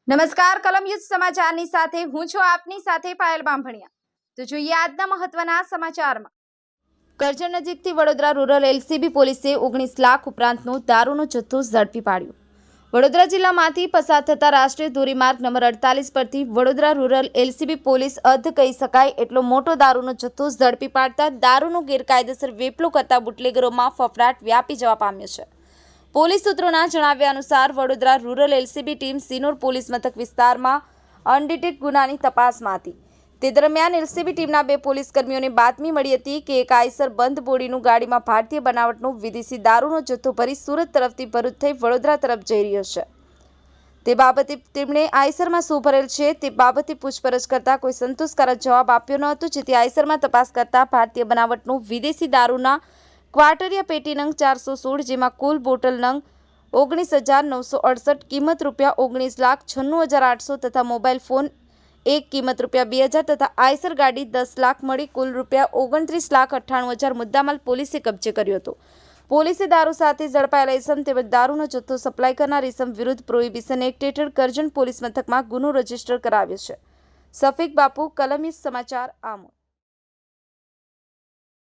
નમસ્કાર કલમ યુદ્ધ સમાચારની સાથે હું છું આપની સાથે પાયલ બામભણિયા। તો જોઈએ આજના મહત્વના સમાચારમાં। કરજણ નજીકથી વડોદરા રૂરલ એલસીબી પોલીસે 19 લાખ ઉપરાંતનો દારૂનો જથ્થો ઝડપી પાડ્યો। વડોદરા જિલ્લામાંથી પસાર થતા રાષ્ટ્રીય ધોરીમાર્ગ નંબર 48 પરથી વડોદરા રૂરલ એલસીબી પોલીસ અર્ધ કહી શકાય એટલો મોટો દારૂનો જથ્થો ઝડપી પાડતા દારૂનો ગેરકાયદેસર વેપલો કરતા બુટલેગરોમાં ફફડાટ વ્યાપી જવા પામ્યો છે। પોલીસ સૂત્રોના જણાવ્યા અનુસાર Vadodara rural LCB team Sinor police મથક વિસ્તારમાં અનડિટેક્ટ ગુનાની તપાસમાં હતી। તે દરમિયાન એલસીબી ટીમના 2 પોલીસકર્મીઓને બાતમી મળી હતી કે એક આઈસર બંધ બોડીનું ગાડીમાં ભારતીય બનાવટનો વિદેશી દારૂનો જથ્થો ભરી સુરત તરફથી ભરૂચ થઈ વડોદરા તરફ જઈ રહ્યો છે। તે બાબતે તેમણે આઈસરમાં શું ભરેલ છે તે બાબતે પૂછપરછ કરતા કોઈ સંતોષકારક જવાબ આપ્યો ન હતો, જેથી આઈસરમાં તપાસ કરતા ભારતીય બનાવટનો વિદેશી દારૂના ક્વાર્ટરિયા પેટી નંગ 416 જેમાં કુલ બોટલ નંગ 19,968 કિંમત ₹19,96,800 તથા મોબાઈલ ફોન એક કિંમત ₹2,000 તથા આઈસર ગાડી 10 લાખ મળી કુલ ₹29,98,000 મુદ્દામાલ પોલીસે કબજે કર્યો હતો। પોલીસે દારૂ સાથે ઝડપાયેલા ઇસમ તેમજ દારૂનો જથ્થો સપ્લાય કરનાર ઇસમ વિરુદ્ધ પ્રોહિબિશન એક્ટ હેઠળ કરજણ પોલીસ મથકમાં ગુનો રજીસ્ટર કરાવ્યો છે। સફીક બાપુ, કલમ યુદ્ધ સમાચાર, આમોદ।